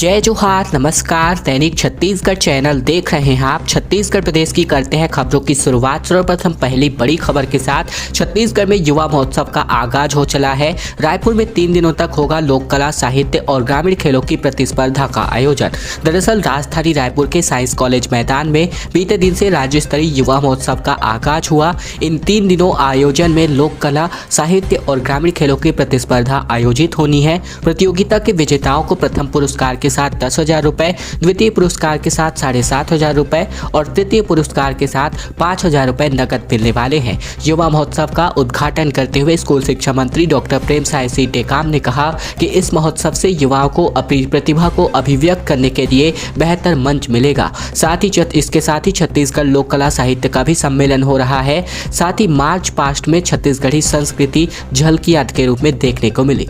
जय जोहार, नमस्कार। दैनिक छत्तीसगढ़ चैनल देख रहे हैं आप। छत्तीसगढ़ प्रदेश की करते हैं खबरों की शुरुआत। सर्वप्रथम पहली बड़ी खबर के साथ छत्तीसगढ़ में युवा महोत्सव का आगाज हो चला है। रायपुर में 3 दिनों तक होगा लोक कला, साहित्य और ग्रामीण खेलों की प्रतिस्पर्धा का आयोजन। दरअसल राजधानी रायपुर के साइंस कॉलेज मैदान में बीते दिन से राज्य स्तरीय युवा महोत्सव का आगाज हुआ। इन 3 दिनों आयोजन में लोक कला, साहित्य और ग्रामीण खेलों की प्रतिस्पर्धा आयोजित होनी है। प्रतियोगिता के विजेताओं को प्रथम पुरस्कार के साथ 10,000 रुपए, द्वितीय पुरस्कार के साथ 7,500 रुपए और तृतीय पुरस्कार के साथ 5,000 रुपए नकद मिलने वाले हैं। युवा महोत्सव का उद्घाटन करते हुए स्कूल शिक्षा मंत्री डॉक्टर प्रेमसाय सिंह टेकाम ने कहा कि इस महोत्सव से युवाओं को अपनी प्रतिभा को अभिव्यक्त करने के लिए बेहतर मंच मिलेगा। साथ ही इसके साथ ही छत्तीसगढ़ लोक कला साहित्य का भी सम्मेलन हो रहा है। साथ ही मार्च पास्ट में छत्तीसगढ़ी संस्कृति झलकियां के रूप में देखने को मिली।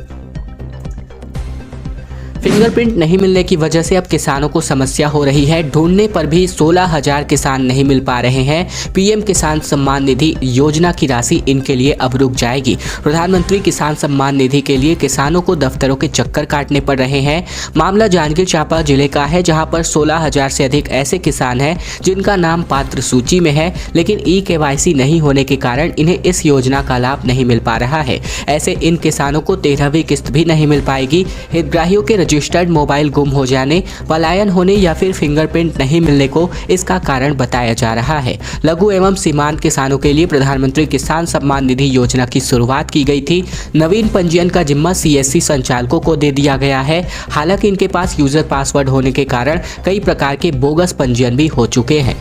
फिंगरप्रिंट नहीं मिलने की वजह से अब किसानों को समस्या हो रही है। ढूंढने पर भी 16,000 किसान नहीं मिल पा रहे हैं। पीएम किसान सम्मान निधि योजना की राशि इनके लिए अब रुक जाएगी। प्रधानमंत्री किसान सम्मान निधि के लिए किसानों को दफ्तरों के चक्कर काटने पड़ रहे हैं। मामला जांजगीर चांपा जिले का है, जहां पर 16,000 से अधिक ऐसे किसान हैं जिनका नाम पात्र सूची में है, लेकिन ई-KYC नहीं होने के कारण इन्हें इस योजना का लाभ नहीं मिल पा रहा है। ऐसे इन किसानों को 13वीं किस्त भी नहीं मिल पाएगी। हितग्राहियों के रजिस्टर्ड मोबाइल गुम हो जाने, पलायन होने या फिर फिंगरप्रिंट नहीं मिलने को इसका कारण बताया जा रहा है। लघु एवं सीमांत किसानों के लिए प्रधानमंत्री किसान सम्मान निधि योजना की शुरुआत की गई थी। नवीन पंजीयन का जिम्मा CSC संचालकों को दे दिया गया है। हालांकि इनके पास यूजर पासवर्ड होने के कारण कई प्रकार के बोगस पंजीयन भी हो चुके हैं।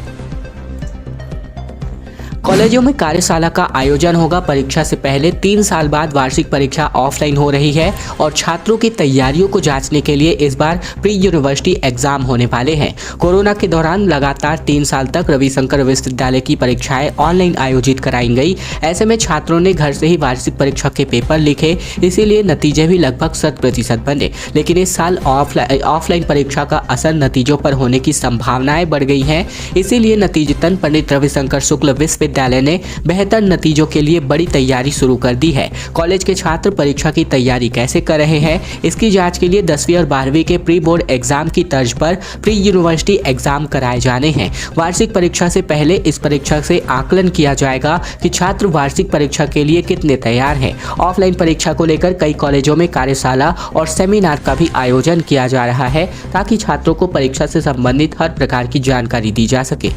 कॉलेजों में कार्यशाला का आयोजन होगा। परीक्षा से पहले 3 साल बाद वार्षिक परीक्षा ऑफलाइन हो रही है और छात्रों की तैयारियों को जांचने के लिए इस बार प्री यूनिवर्सिटी एग्जाम होने वाले हैं। कोरोना के दौरान लगातार 3 साल तक रविशंकर विश्वविद्यालय की परीक्षाएं ऑनलाइन आयोजित कराई गई। ऐसे में छात्रों ने घर से ही वार्षिक परीक्षा के पेपर लिखे, इसीलिए नतीजे भी लगभग 100% बने। लेकिन इस साल ऑफलाइन परीक्षा का असर नतीजों पर होने की संभावनाएं बढ़ गई हैं। इसीलिए नतीजतन पंडित रविशंकर शुक्ल विश्वविद्यालय ने बेहतर नतीजों के लिए बड़ी तैयारी शुरू कर दी है। कॉलेज के छात्र परीक्षा की तैयारी कैसे कर रहे हैं, इसकी जांच के लिए 10वीं और 12वीं के प्री बोर्ड एग्जाम की तर्ज पर प्री यूनिवर्सिटी एग्जाम कराए जाने हैं। वार्षिक परीक्षा से पहले इस परीक्षा से आकलन किया जाएगा कि छात्र वार्षिक परीक्षा के लिए कितने तैयार हैं। ऑफलाइन परीक्षा को लेकर कई कॉलेजों में कार्यशाला और सेमिनार का भी आयोजन किया जा रहा है, ताकि छात्रों को परीक्षा से संबंधित हर प्रकार की जानकारी दी जा सके।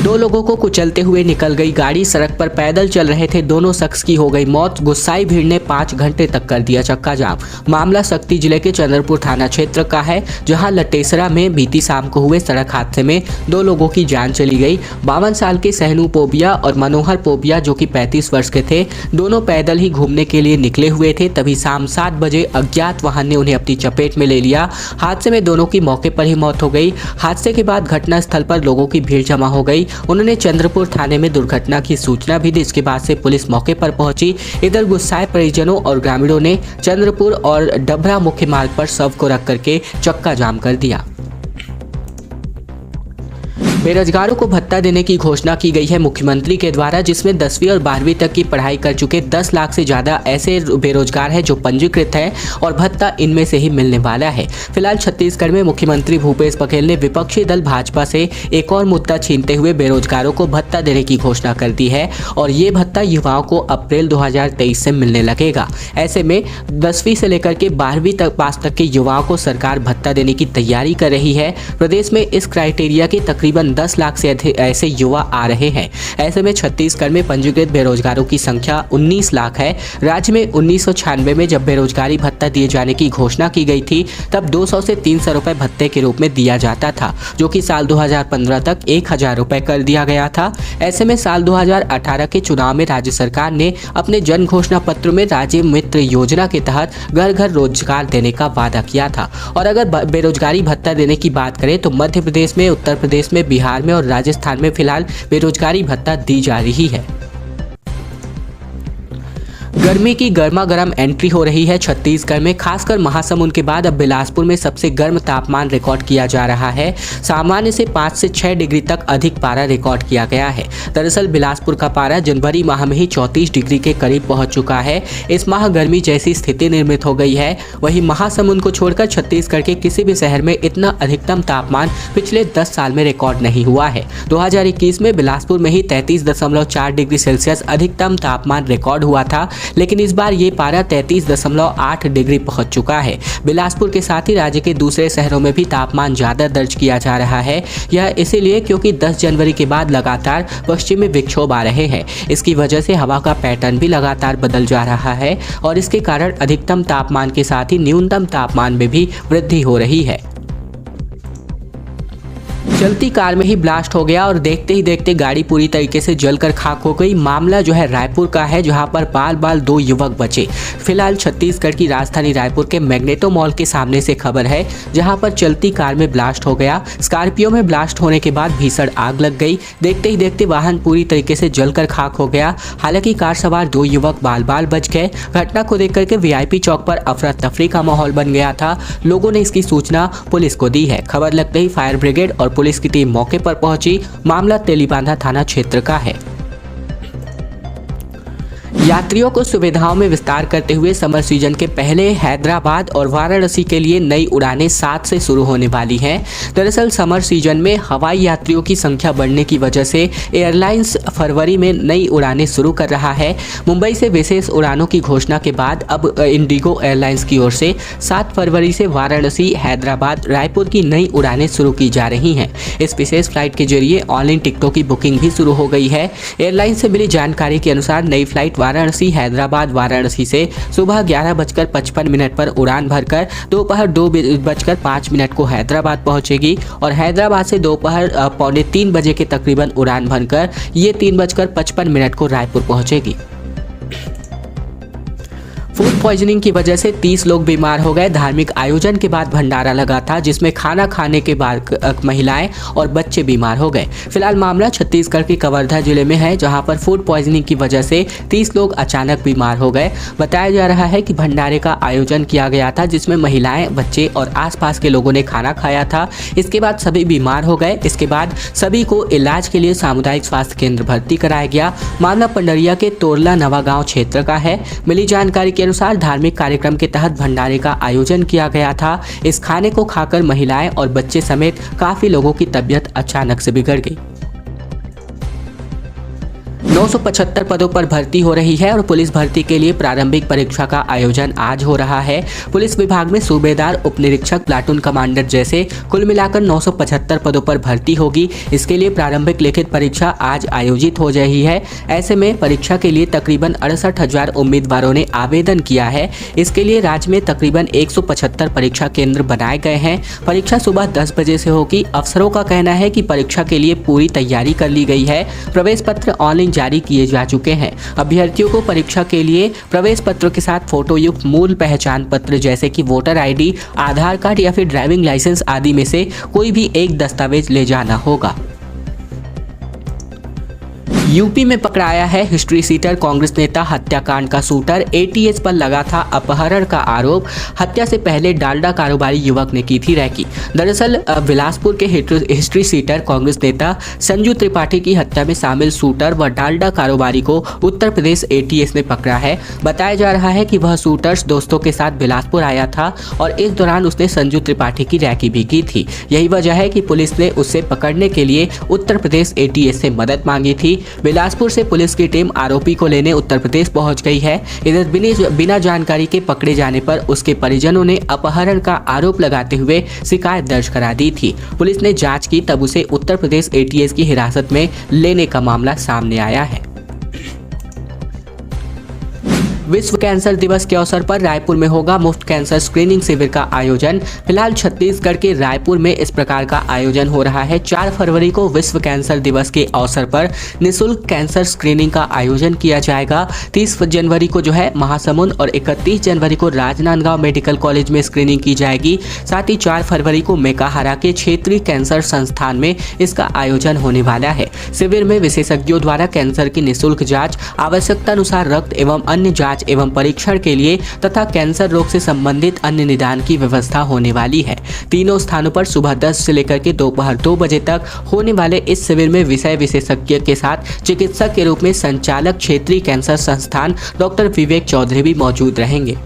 2 लोगों को कुचलते हुए निकल गई गाड़ी। सड़क पर पैदल चल रहे थे दोनों शख्स की हो गई मौत। गुस्साई भीड़ ने 5 घंटे तक कर दिया चक्का जाम। मामला शक्ति जिले के चंद्रपुर थाना क्षेत्र का है, जहां लटेसरा में बीती शाम को हुए सड़क हादसे में 2 लोगों की जान चली गई। 52 साल के सहनू पोबिया और मनोहर पोबिया, जो कि 35 वर्ष के थे, दोनों पैदल ही घूमने के लिए निकले हुए थे। तभी शाम 7 बजे अज्ञात वाहन ने उन्हें अपनी चपेट में ले लिया। हादसे में दोनों की मौके पर ही मौत हो गई। हादसे के बाद घटनास्थल पर लोगों की भीड़ जमा हो गई। उन्होंने चंद्रपुर थाने में दुर्घटना की सूचना भी दी। इसके बाद से पुलिस मौके पर पहुंची। इधर गुस्साए परिजनों और ग्रामीणों ने चंद्रपुर और डभरा मुख्य मार्ग पर शव को रख करके चक्का जाम कर दिया। बेरोजगारों को भत्ता देने की घोषणा की गई है मुख्यमंत्री के द्वारा, जिसमें 10वीं और 12वीं तक की पढ़ाई कर चुके 10 लाख से ज्यादा ऐसे बेरोजगार हैं जो पंजीकृत हैं और भत्ता इनमें से ही मिलने वाला है। फिलहाल छत्तीसगढ़ में मुख्यमंत्री भूपेश बघेल ने विपक्षी दल भाजपा से एक और मुद्दा छीनते हुए बेरोजगारों को भत्ता देने की घोषणा कर दी है और ये भत्ता युवाओं को अप्रैल 2023 से मिलने लगेगा। ऐसे में 10वीं से लेकर के 12वीं तक पास तक के युवाओं को सरकार भत्ता देने की तैयारी कर रही है। प्रदेश में इस क्राइटेरिया के तकरीबन 10 लाख से ऐसे युवा आ रहे हैं। ऐसे में छत्तीसगढ़ में पंजीकृत बेरोजगारों की संख्या 19 लाख है। राज्य में 1996 में जब बेरोजगारी भत्ता दिए जाने की घोषणा की गई थी, तब 200 से 300 रुपए भत्ते के रूप में दिया जाता था, जो कि साल 2015 तक 1,000 रुपए कर दिया गया था। ऐसे में साल 2018 के चुनाव में राज्य सरकार ने अपने जन घोषणा पत्र में राज्य मित्र योजना के तहत घर घर रोजगार देने का वादा किया था। और अगर बेरोजगारी भत्ता देने की बात करें तो मध्य प्रदेश में, उत्तर प्रदेश में, बिहार में और राजस्थान में फिलहाल बेरोजगारी भत्ता दी जा रही है। गर्मी की गर्मा गर्म एंट्री हो रही है छत्तीसगढ़ में। खासकर महासमुंद के बाद अब बिलासपुर में सबसे गर्म तापमान रिकॉर्ड किया जा रहा है। सामान्य से 5 से 6 डिग्री तक अधिक पारा रिकॉर्ड किया गया है। दरअसल बिलासपुर का पारा जनवरी माह में ही 34 डिग्री के करीब पहुंच चुका है। इस माह गर्मी जैसी स्थिति निर्मित हो गई है। वहीं महासमुंद को छोड़कर छत्तीसगढ़ के किसी भी शहर में इतना अधिकतम तापमान पिछले 10 साल में रिकॉर्ड नहीं हुआ है। 2021 में बिलासपुर में ही 33.4 डिग्री सेल्सियस अधिकतम तापमान रिकॉर्ड हुआ था, लेकिन इस बार ये पारा 33.8 डिग्री पहुंच चुका है। बिलासपुर के साथ ही राज्य के दूसरे शहरों में भी तापमान ज्यादा दर्ज किया जा रहा है। यह इसीलिए क्योंकि 10 जनवरी के बाद लगातार पश्चिमी विक्षोभ आ रहे हैं। इसकी वजह से हवा का पैटर्न भी लगातार बदल जा रहा है और इसके कारण अधिकतम तापमान के साथ ही न्यूनतम तापमान में भी वृद्धि हो रही है। चलती कार में ही ब्लास्ट हो गया और देखते ही देखते गाड़ी पूरी तरीके से जलकर खाक हो गई। मामला जो है रायपुर का है, जहां पर बाल 2 युवक बचे। फिलहाल छत्तीसगढ़ की राजधानी रायपुर के मैग्नेटो मॉल के सामने से खबर है, जहां पर चलती कार में ब्लास्ट हो गया। स्कॉर्पियो में ब्लास्ट होने के बाद भीषण आग लग गई। देखते ही देखते वाहन पूरी तरीके से जलकर खाक हो गया। हालांकि कार सवार 2 युवक बाल बच गए। घटना को देख करके वीआईपी चौक पर अफरा तफरी का माहौल बन गया था। लोगों ने इसकी सूचना पुलिस को दी है। खबर लगते ही फायर ब्रिगेड और पुलिस की टीम मौके पर पहुंची। मामला तेलीबांधा थाना क्षेत्र का है। यात्रियों को सुविधाओं में विस्तार करते हुए समर सीजन के पहले हैदराबाद और वाराणसी के लिए नई उड़ानें 7 से शुरू होने वाली हैं। दरअसल समर सीजन में हवाई यात्रियों की संख्या बढ़ने की वजह से एयरलाइंस फरवरी में नई उड़ानें शुरू कर रहा है। मुंबई से विशेष उड़ानों की घोषणा के बाद अब इंडिगो एयरलाइंस की ओर से 7 फरवरी से वाराणसी, हैदराबाद, रायपुर की नई उड़ानें शुरू की जा रही हैं। इस विशेष फ्लाइट के जरिए ऑनलाइन टिकटों की बुकिंग भी शुरू हो गई है। एयरलाइन से मिली जानकारी के अनुसार नई फ्लाइट वाराणसी हैदराबाद वाराणसी से सुबह 11:55 पर उड़ान भरकर दोपहर 2:05 को हैदराबाद पहुंचेगी और हैदराबाद से दोपहर 2:45 बजे के तकरीबन उड़ान भरकर ये 3:55 को रायपुर पहुंचेगी। फूड पॉइजनिंग की वजह से 30 लोग बीमार हो गए। धार्मिक आयोजन के बाद भंडारा लगा था, जिसमें खाना खाने के बाद महिलाएं और बच्चे बीमार हो गए। फिलहाल मामला छत्तीसगढ़ के कवर्धा जिले में है, जहां पर फूड पॉइजनिंग की वजह से 30 लोग अचानक बीमार हो गए। बताया जा रहा है कि भंडारे का आयोजन किया गया था, जिसमें महिलाएं, बच्चे और आसपास के लोगों ने खाना खाया था। इसके बाद सभी बीमार हो गए। इसके बाद सभी को इलाज के लिए सामुदायिक स्वास्थ्य केंद्र भर्ती कराया गया। मामला पंडरिया के तोरला नवागांव क्षेत्र का है। मिली जानकारी के अनुसार धार्मिक कार्यक्रम के तहत भंडारे का आयोजन किया गया था। इस खाने को खाकर महिलाएं और बच्चे समेत काफी लोगों की तबीयत अचानक से बिगड़ गई। 975 पदों पर भर्ती हो रही है और पुलिस भर्ती के लिए प्रारंभिक परीक्षा का आयोजन आज हो रहा है। पुलिस विभाग में सूबेदार, उप निरीक्षक, प्लाटून कमांडर जैसे कुल मिलाकर 975 पदों पर भर्ती होगी। इसके लिए प्रारंभिक लिखित परीक्षा आज आयोजित हो रही है। ऐसे में परीक्षा के लिए तकरीबन 68,000 उम्मीदवारों ने आवेदन किया है। इसके लिए राज्य में तकरीबन 175 परीक्षा केंद्र बनाए गए हैं। परीक्षा सुबह 10 बजे से होगी। अफसरों का कहना है कि परीक्षा के लिए पूरी तैयारी कर ली गई है। प्रवेश पत्र ऑनलाइन जारी किए जा चुके हैं। अभ्यर्थियों को परीक्षा के लिए प्रवेश पत्र के साथ फोटो युक्त मूल पहचान पत्र जैसे कि वोटर आईडी, आधार कार्ड या फिर ड्राइविंग लाइसेंस आदि में से कोई भी एक दस्तावेज ले जाना होगा। यूपी में पकड़ाया है हिस्ट्री सीटर। कांग्रेस नेता हत्याकांड का शूटर। एटीएस पर लगा था अपहरण का आरोप। हत्या से पहले डालडा कारोबारी युवक ने की थी रैकी। दरअसल बिलासपुर के हिस्ट्री सीटर कांग्रेस नेता संजू त्रिपाठी की हत्या में शामिल शूटर व डालडा कारोबारी को उत्तर प्रदेश एटीएस ने पकड़ा है। बताया जा रहा है कि वह शूटर दोस्तों के साथ बिलासपुर आया था और इस दौरान उसने संजू त्रिपाठी की रैकी भी की थी। यही वजह है कि पुलिस ने उसे पकड़ने के लिए उत्तर प्रदेश एटीएस से मदद मांगी थी। बिलासपुर से पुलिस की टीम आरोपी को लेने उत्तर प्रदेश पहुंच गई है। इधर बिना जानकारी के पकड़े जाने पर उसके परिजनों ने अपहरण का आरोप लगाते हुए शिकायत दर्ज करा दी थी। पुलिस ने जांच की, तब उसे उत्तर प्रदेश एटीएस की हिरासत में लेने का मामला सामने आया है। विश्व कैंसर दिवस के अवसर पर रायपुर में होगा मुफ्त कैंसर स्क्रीनिंग शिविर का आयोजन। फिलहाल छत्तीसगढ़ के रायपुर में इस प्रकार का आयोजन हो रहा है। 4 फरवरी को विश्व कैंसर दिवस के अवसर पर निःशुल्क कैंसर स्क्रीनिंग का आयोजन किया जाएगा। 30 जनवरी को जो है महासमुंद और 31 जनवरी को राजनांदगांव मेडिकल कॉलेज में स्क्रीनिंग की जाएगी। साथ ही 4 फरवरी को मेकाहारा के क्षेत्रीय कैंसर संस्थान में इसका आयोजन होने वाला है। शिविर में विशेषज्ञों द्वारा कैंसर की निःशुल्क जाँच, आवश्यकता अनुसार रक्त एवं अन्य जाँच जांच एवं परीक्षण के लिए तथा कैंसर रोग से संबंधित अन्य निदान की व्यवस्था होने वाली है। तीनों स्थानों पर सुबह 10 से लेकर के दोपहर 2 बजे तक होने वाले इस शिविर में विषय विशेषज्ञ के साथ चिकित्सक के रूप में संचालक क्षेत्रीय कैंसर संस्थान डॉक्टर विवेक चौधरी भी मौजूद रहेंगे।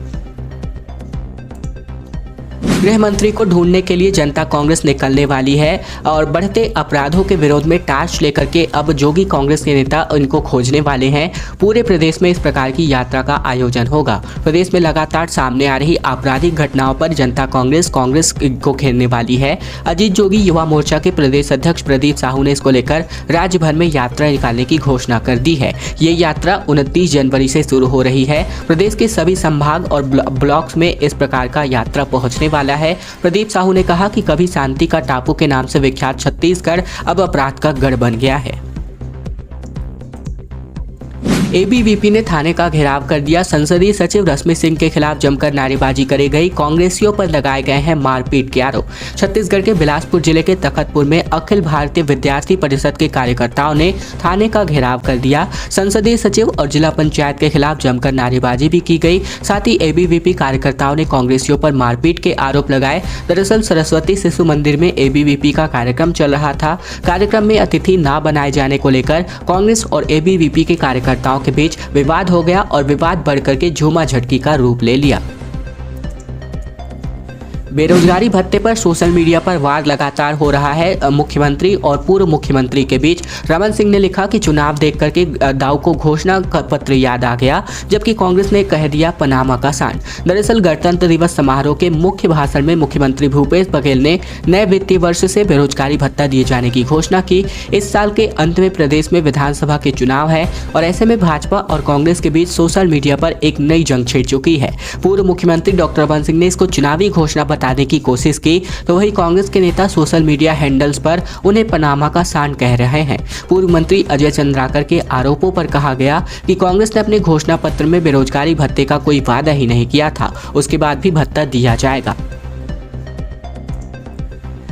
गृह मंत्री को ढूंढने के लिए जनता कांग्रेस निकलने वाली है और बढ़ते अपराधों के विरोध में टार्च लेकर के अब जोगी कांग्रेस के नेता इनको खोजने वाले हैं। पूरे प्रदेश में इस प्रकार की यात्रा का आयोजन होगा। प्रदेश में लगातार सामने आ रही आपराधिक घटनाओं पर जनता कांग्रेस को घेरने वाली है। अजीत जोगी युवा मोर्चा के प्रदेश अध्यक्ष प्रदीप साहू ने इसको लेकर राज्य भर में यात्रा निकालने की घोषणा कर दी है। ये यात्रा 29 जनवरी से शुरू हो रही है। प्रदेश के सभी संभाग और ब्लॉक्स में इस प्रकार का यात्रा पहुंचने वाला है। प्रदीप साहू ने कहा कि कभी शांति का टापू के नाम से विख्यात छत्तीसगढ़ अब अपराध का गढ़ बन गया है। एबीवीपी ने थाने का घेराव कर दिया। संसदीय सचिव रश्मि सिंह के खिलाफ जमकर नारेबाजी करे गई। कांग्रेसियों पर लगाए गए हैं मारपीट के आरोप। छत्तीसगढ़ के बिलासपुर जिले के तखतपुर में अखिल भारतीय विद्यार्थी परिषद के कार्यकर्ताओं ने थाने का घेराव कर दिया। संसदीय सचिव और जिला पंचायत के खिलाफ जमकर नारेबाजी भी की गई। साथ ही एबीवीपी कार्यकर्ताओं ने कांग्रेसियों पर मारपीट के आरोप लगाए। दरअसल सरस्वती शिशु मंदिर में एबीवीपी का कार्यक्रम चल रहा था। कार्यक्रम में अतिथि न बनाए जाने को लेकर कांग्रेस और एबीवीपी के कार्यकर्ताओं के बीच विवाद हो गया और विवाद बढ़कर के झूमा झटकी का रूप ले लिया। बेरोजगारी भत्ते पर सोशल मीडिया पर वार लगातार हो रहा है। मुख्यमंत्री और पूर्व मुख्यमंत्री के बीच रमन सिंह ने लिखा कि चुनाव देख करके दाऊ को घोषणा पत्र याद आ गया, जबकि कांग्रेस ने कह दिया पनामा का सांड। दरअसल गणतंत्र दिवस समारोह के मुख्य भाषण में मुख्यमंत्री भूपेश बघेल ने नए वित्तीय वर्ष से बेरोजगारी भत्ता दिए जाने की घोषणा की। इस साल के अंत में प्रदेश में विधानसभा के चुनाव है और ऐसे में भाजपा और कांग्रेस के बीच सोशल मीडिया पर एक नई जंग छिड़ चुकी है। पूर्व मुख्यमंत्री डॉक्टर रमन सिंह ने इसको चुनावी घोषणा बताने की कोशिश की तो वही कांग्रेस के नेता सोशल मीडिया हैंडल्स पर उन्हें पनामा का सांड कह रहे हैं। पूर्व मंत्री अजय चंद्राकर के आरोपों पर कहा गया कि कांग्रेस ने अपने घोषणा पत्र में बेरोजगारी भत्ते का कोई वादा ही नहीं किया था, उसके बाद भी भत्ता दिया जाएगा।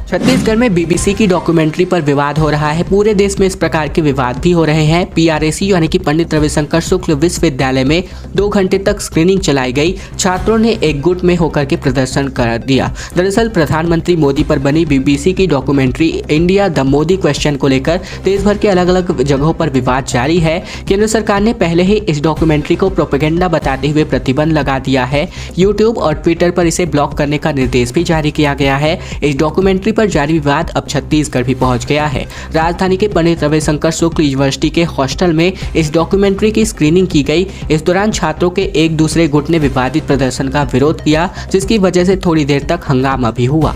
छत्तीसगढ़ में बीबीसी की डॉक्यूमेंट्री पर विवाद हो रहा है। पूरे देश में इस प्रकार के विवाद भी हो रहे हैं। पीआरएसी यानी कि पंडित रविशंकर शुक्ल विश्वविद्यालय में 2 घंटे तक स्क्रीनिंग चलाई गई। छात्रों ने एक गुट में होकर के प्रदर्शन कर दिया। दरअसल प्रधानमंत्री मोदी पर बनी बीबीसी की documentary India the Modi question को लेकर देश भर के अलग अलग जगहों पर विवाद जारी है। केंद्र सरकार ने पहले ही इस डॉक्यूमेंट्री को प्रोपेगेंडा बताते हुए प्रतिबंध लगा दिया है। यूट्यूब और ट्विटर पर इसे ब्लॉक करने का निर्देश भी जारी किया गया है। इस डॉक्यूमेंट्री पर जारी विवाद अब छत्तीसगढ़ भी पहुंच गया है। राजधानी के पंडित रविशंकर शुक्ल यूनिवर्सिटी के हॉस्टल में इस डॉक्यूमेंट्री की स्क्रीनिंग की गई। इस दौरान छात्रों के एक दूसरे गुट ने विवादित प्रदर्शन का विरोध किया, जिसकी वजह से थोड़ी देर तक हंगामा भी हुआ।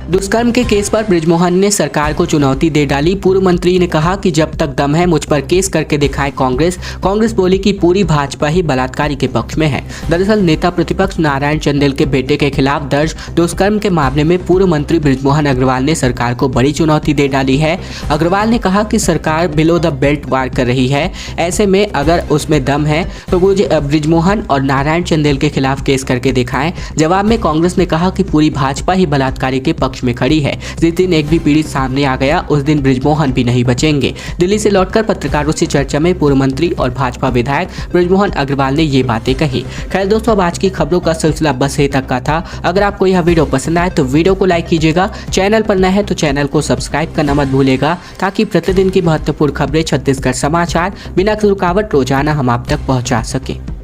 दुष्कर्म के केस पर बृजमोहन ने सरकार को चुनौती दे डाली। पूर्व मंत्री ने कहा कि जब तक दम है मुझ पर केस करके दिखाए कांग्रेस। कांग्रेस बोली कि पूरी भाजपा ही बलात्कारी के पक्ष में है। दरअसल नेता प्रतिपक्ष नारायण चंदेल के बेटे के खिलाफ दर्ज दुष्कर्म के मामले में पूर्व मंत्री बृजमोहन अग्रवाल ने सरकार को बड़ी चुनौती दे डाली है। अग्रवाल ने कहा कि सरकार बिलो द बेल्ट वार कर रही है, ऐसे में अगर उसमें दम है तो वो बृजमोहन और नारायण चंदेल के खिलाफ केस करके दिखाएं। जवाब में कांग्रेस ने कहा कि पूरी भाजपा ही बलात्कारी के पक्ष में खड़ी है। जिस दिन एक भी पीड़ित सामने आ गया उस दिन बृजमोहन भी नहीं बचेंगे। दिल्ली से लौटकर पत्रकारों से चर्चा में पूर्व मंत्री और भाजपा विधायक बृजमोहन अग्रवाल ने ये बातें कही। खैर दोस्तों, अब आज की खबरों का सिलसिला बस यहीं तक का था। अगर आपको यह वीडियो पसंद आए तो वीडियो को लाइक कीजिएगा। चैनल पर नए हैं तो चैनल को सब्सक्राइब करना मत भूलिएगा, ताकि प्रतिदिन की महत्वपूर्ण खबरें छत्तीसगढ़ समाचार बिना रुकावट रोजाना हम आप तक पहुंचा सकें।